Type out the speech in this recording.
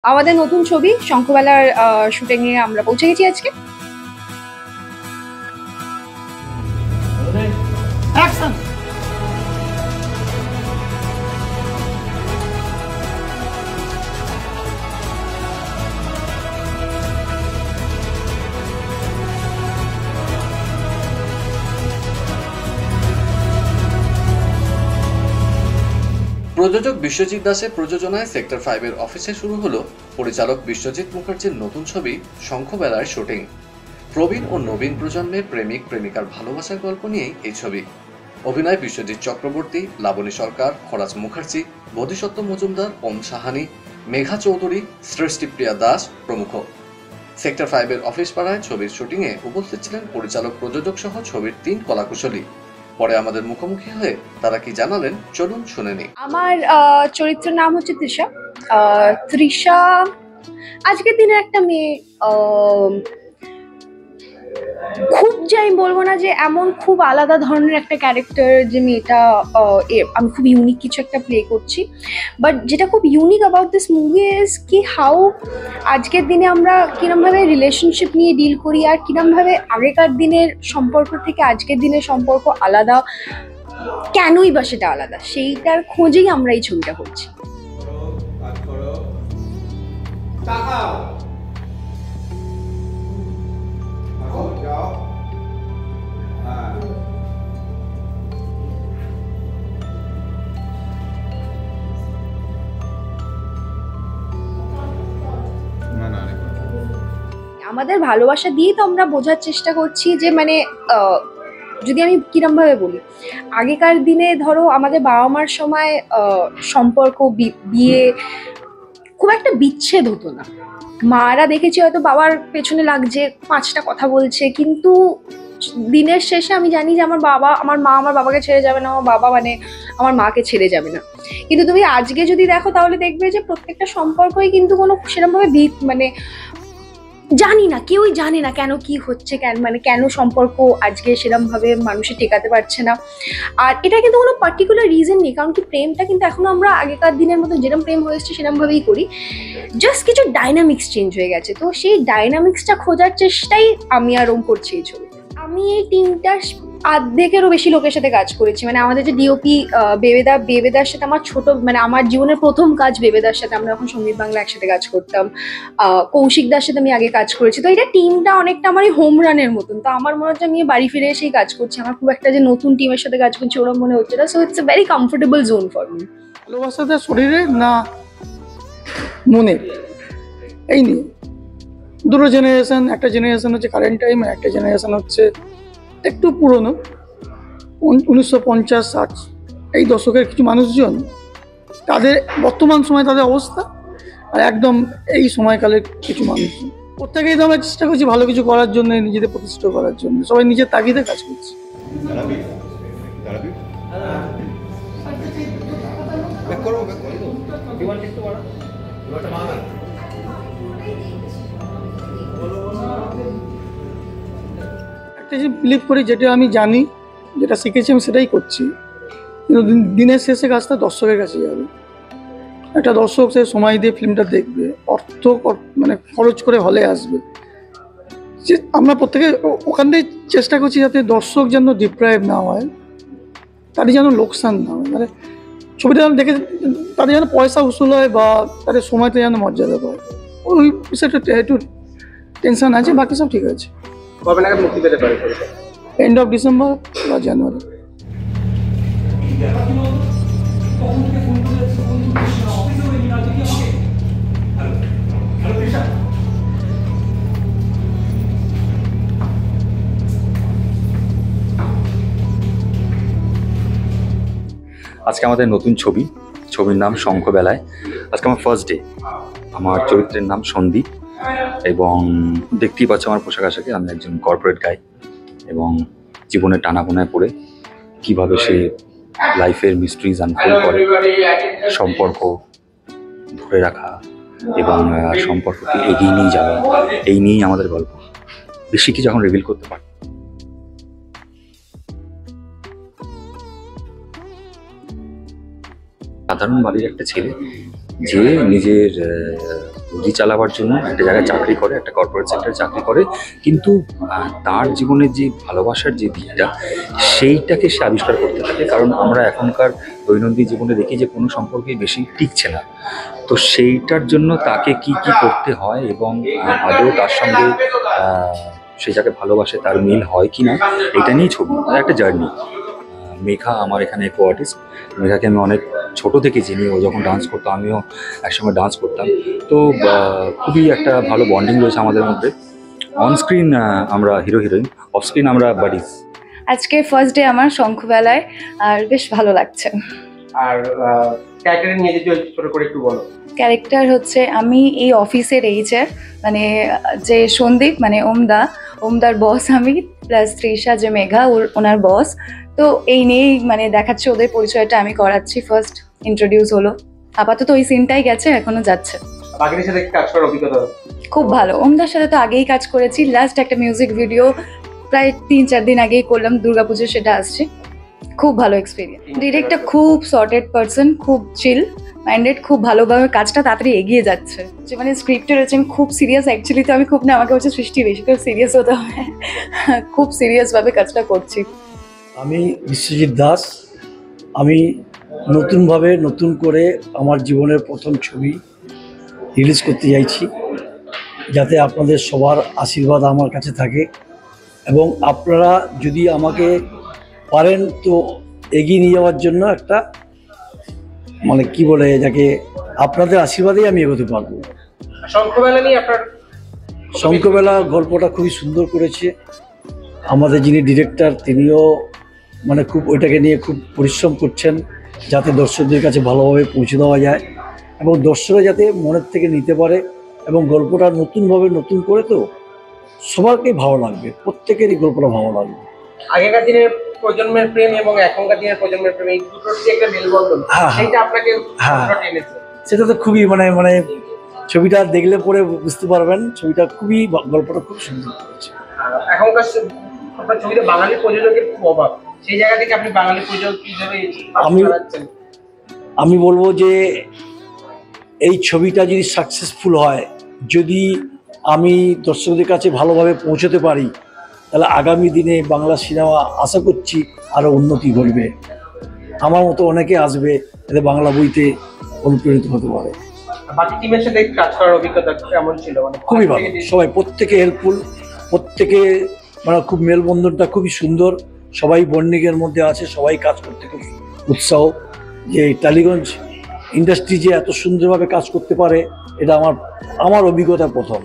আমাদের নতুন ছবি শঙ্খবেলার শুটিং এ আমরা পৌঁছে গেছি আজকে। প্রযোজক বিশ্বজিৎ দাসের প্রযোজনায় সেক্টর 5 এর অফিসে শুরু হলো পরিচালক বিশ্বজিৎ মুখার্জির নতুন ছবি শঙ্খবেলার শুটিং। প্রবীণ ও নবীন প্রজন্মের প্রেমিক প্রেমিকার ভালোবাসার গল্প নিয়েই এই ছবি। অভিনয় বিশ্বজিৎ চক্রবর্তী, লাবণী সরকার, খরাজ মুখার্জি, বোধিসত্ত্ব মজুমদার, ওম সাহানি, মেঘা চৌধুরী, সৃষ্টিপ্রিয়া দাস প্রমুখ। সেক্টর 5 এর অফিস পাড়ায় ছবির শুটিংয়ে উপস্থিত ছিলেন পরিচালক প্রযোজক সহ ছবির 3 কলাকুশলী। পরে আমাদের মুখোমুখি হয়ে তারা কি জানালেন চলুন শুনে নিই। আমার চরিত্রের নাম হচ্ছে তৃষা। তৃষা আজকের দিনের একটা মেয়ে, খুব আমি বলবো না যে এমন খুব আলাদা ধরনের একটা ক্যারেক্টার যে মেয়েটা আমি খুব ইউনিক কিছু একটা প্লে করছি, বাট যেটা খুব unique about this movie is কি হাউ আজকের দিনে আমরা কিরমভাবে রিলেশনশিপ নিয়ে ডিল করি আর কিরমভাবে আগেকার দিনের সম্পর্ক থেকে আজকের দিনের সম্পর্ক আলাদা, কেনই বা সেটা আলাদা, সেইটার খোঁজেই আমরা এই ছবিটা করছি। আমাদের ভালোবাসা দিয়ে তো আমরা বোঝার চেষ্টা করছি যে মানে যদি আমি কিরম ভাবে বলি, আগেকার দিনে ধরো আমাদের বাবা মার সময় সম্পর্ক বিয়ে খুব একটা বিচ্ছেদ হতো না। মারা দেখেছি হয়তো বাবার পেছনে লাগছে, 5টা কথা বলছে, কিন্তু দিনের শেষে আমি জানি যে আমার মা আমার বাবাকে ছেড়ে যাবে না, আমার বাবা মানে আমার মাকে ছেড়ে যাবে না। কিন্তু তুমি আজকে যদি দেখো তাহলে দেখবে যে প্রত্যেকটা সম্পর্কই কিন্তু কোনো সেরকমভাবে মানে জানি না, কেউই জানে না কেন কি হচ্ছে, কেন সম্পর্ক আজকে সেরকম ভাবে মানুষে টেকাতে পারছে না। আর এটা কিন্তু কোনো পার্টিকুলার রিজন নেই, কারণ কি প্রেমটা কিন্তু এখনো আমরা আগেকার দিনের মতো যেরকম প্রেম হয়েছে সেরকম ভাবেই করি, জাস্ট কিছু ডাইনামিক্স চেঞ্জ হয়ে গেছে। তো সেই ডাইনামিক্সটা খোঁজার চেষ্টাই আমি আর ওম করছি এই ছবি। আমি এই টিমটা অর্ধেকেরও বেশি লোকের সাথে কাজ করেছি। মানে আমাদের যে ডিওপি বেবেদার সাথে আমার আমার জীবনের প্রথম কাজ বেবেদার সাথে, আমরা এখন সঙ্গীত বাংলা একসাথে কাজ করতাম। কৌশিকদার সাথে আমি আগে কাজ করেছি। তো এটা টিমটা অনেকটা আমার হোম রানের মতন। তো আমার মনে হচ্ছে আমি বাড়ি ফিরে এসেই কাজ করছি, আমার খুব একটা যে নতুন টিমের সাথে কাজ করছি ওরকম মনে হচ্ছে না। So it's a very comfortable zone for me. ভালোবাসাটা শরীরে না মনে, এই নিয়ে দুটো জেনারেশন, একটা জেনারেশন হচ্ছে কারেন্ট টাইম, একটা জেনারেশন হচ্ছে একটু পুরনো 1950-60 এই দশকের কিছু মানুষজন, তাদের বর্তমান সময় তাদের অবস্থা আর একদম এই সময়কালের কিছু মানুষজন। প্রত্যেকেই তো আমরা চেষ্টা করছি ভালো কিছু করার জন্য, নিজেদের প্রতিষ্ঠিত করার জন্য, সবাই নিজের তাগিদে কাজ করছে। একটা যে বিলিভ করি, যেটা আমি জানি, যেটা শিখেছি আমি সেটাই করছি, কিন্তু দিনের শেষে কাজটা দর্শকের কাছে যাবে। একটা দর্শক সে সময় দিয়ে ফিল্মটা দেখবে, অর্থ মানে খরচ করে হলে আসবে, যে আমরা প্রত্যেকে ওখানটাই চেষ্টা করছি যাতে দর্শক যেন ডিপ্রাইভ না হয়, তাদের যেন লোকসান না হয়, মানে ছবিটা যেন দেখে তাদের যেন পয়সা উসুল হয় বা তাদের সময়টা যেন মর্যাদা পায়, ওই বিষয়টা একটু টেনশন আছে, বাকি সব ঠিক আছে। কবে নাগাদ মুক্তি পেতে পারে? এন্ড অফ ডিসেম্বর বা জানুয়ারি। আজকে আমাদের নতুন ছবির নাম শঙ্খবেলায়। আজকে আমার ফার্স্ট ডে। আমার চরিত্রের নাম সন্দীপ, এবং দেখতেই পাচ্ছ আমার পোশাক আশাকে, আমি একজন কর্পোরেট গাই, এবং জীবনের টানাপোনায় পড়ে কিভাবে সে লাইফের মিস্ট্রিজ আনফোল্ড করে, সম্পর্ক ধরে রাখা এবং সম্পর্ককে এগিয়ে নিয়ে যাওয়া, এই নিয়েই আমাদের গল্প। বেশি কিছু এখন রিভিল করতে পারি। সাধারণ বাড়ির একটা ছেলে যে নিজের রুজি চালাবার জন্য একটা জায়গায় চাকরি করে, একটা কর্পোরেট সেক্টরে চাকরি করে, কিন্তু তার জীবনের যে ভালোবাসার যে দিকটা সেইটাকে সে আবিষ্কার করতে থাকে। কারণ আমরা এখনকার দৈনন্দিন জীবনে দেখি যে কোনো সম্পর্কেই বেশি টিকছে না। তো সেইটার জন্য তাকে কি কি করতে হয় এবং আদৌ তার সঙ্গে সে যাকে ভালোবাসে তার মিল হয় কি না, এটা নিয়েই ছবি, একটা জার্নি। মেঘা আমার এখানে কো আর্টিস্ট। মেঘাকে আমি অনেক ছোট থেকে চিনি, ও যখন ডান্স করতো আমিও একসঙ্গে ডান্স করতাম। তো খুবই একটা ভালো বন্ডিং রয়েছে আমাদের মধ্যে। অন স্ক্রিন আমরা হিরো হিরোইন, অফ স্ক্রিন আমরা বাডিজ। আজকে ফার্স্ট ডে আমার শঙ্খবেলায়, আর বেশ ভালো লাগছে। আর ক্যারেক্টার নিয়ে যদি ছোট করে একটু বলো। ক্যারেক্টার হচ্ছে আমি এই অফিসের এইচআর, মানে যে সন্দীপ মানে ওমদার বস আমি, প্লাস তৃষা যে মেঘা ওনার বস। তো এই নিয়েই মানে দেখাচ্ছে, ওদের পরিচয়টা আমি করাচ্ছি। ফার্স্ট ইন্ট্রোডিউস হলো, আপাতত ওই সিনটাই গেছে, এখনো যাচ্ছে। বাকিদের সাথে কাজ করার অভিজ্ঞতা খুব ভালো। ওমদার সাথে তো আগেই কাজ করেছি, লাস্ট একটা মিউজিক ভিডিও প্রায় 3-4 দিন আগেই করলাম, দুর্গাপুজো, সেটা আসছে। খুব ভালো এক্সপিরিয়েন্স। ডিরেক্টর খুব সর্টেড পারসন, খুব চিল মাইন্ডেড, খুব ভালোভাবে কাজটা তাড়াতাড়ি এগিয়ে যাচ্ছে। যে মানে স্ক্রিপ্টে রয়েছে আমি খুব সিরিয়াস, অ্যাকচুয়ালি তো আমি খুব না, আমাকে হচ্ছে সৃষ্টি বেশি করে সিরিয়াস হতে হবে। খুব সিরিয়াসভাবে কাজটা করছি। আমি বিশ্বজিৎ দাস। আমি নতুনভাবে নতুন করে আমার জীবনের প্রথম ছবি রিলিজ করতে চাইছি, যাতে আপনাদের সবার আশীর্বাদ আমার কাছে থাকে এবং আপনারা যদি আমাকে পারেন তো এগিয়ে নিয়ে যাওয়ার জন্য একটা মানে কি বলে যাকে, আপনাদের আশীর্বাদেই আমি এগোতে পারবো। শঙ্খবেলা নিয়ে আপনার শঙ্খবেলা গল্পটা খুবই সুন্দর করেছে আমাদের যিনি ডিরেক্টর, তিনিও মানে খুব ওইটাকে নিয়ে খুব পরিশ্রম করছেন যাতে দর্শকদের কাছে ভালোভাবে পৌঁছে দেওয়া যায় এবং দর্শকরা যাতে মনের থেকে নিতে পারে এবং গল্পটা নতুনভাবে নতুন করে, তো সবারকেই ভালো লাগবে, প্রত্যেকেরই গল্পটা ভালো লাগবে। আগেকার দিনের প্রজন্মের প্রেম এবং এখনকার দিনের প্রজন্মের প্রেম, এই দুটোর যে একটা মেলবন্ধন, হ্যাঁ, সেইটা আপনাকে হ্যাঁ। কতটা টেনেছে? সেটা তো খুবই মানে ছবিটা দেখলে পরে বুঝতে পারবেন, ছবিটা খুবই গল্পটা খুব সুন্দর করেছে। এখনকার আপনার ছবিতে বাঙালি প্রযোজকের খুব অভাব, সেই জায়গা থেকে আপনি বাঙালি প্রযোজক হিসেবে আমি বলবো যে এই ছবিটা যদি সাকসেসফুল হয়, যদি আমি দর্শকদের কাছে ভালোভাবে পৌঁছতে পারি, তাহলে আগামী দিনে বাংলা সিনেমা আশা করছি আরও উন্নতি ঘটবে। আমার মতো অনেকে আসবে, এতে বাংলা বইতে অনুপ্রাণিত হতে পারে। বাকি টিমের সাথে কাজ করার অভিজ্ঞতা কেমন ছিল? মানে খুবই ভালো, সবাই প্রত্যেকে হেল্পফুল, প্রত্যেকে মানে খুব মেলবন্ধনটা খুবই সুন্দর, সবাই বন্ডিংয়ের মধ্যে আছে, সবাই কাজ করতে খুব উৎসাহ। যে টালিগঞ্জ ইন্ডাস্ট্রি যে এত সুন্দরভাবে কাজ করতে পারে, এটা আমার অভিজ্ঞতা প্রথম।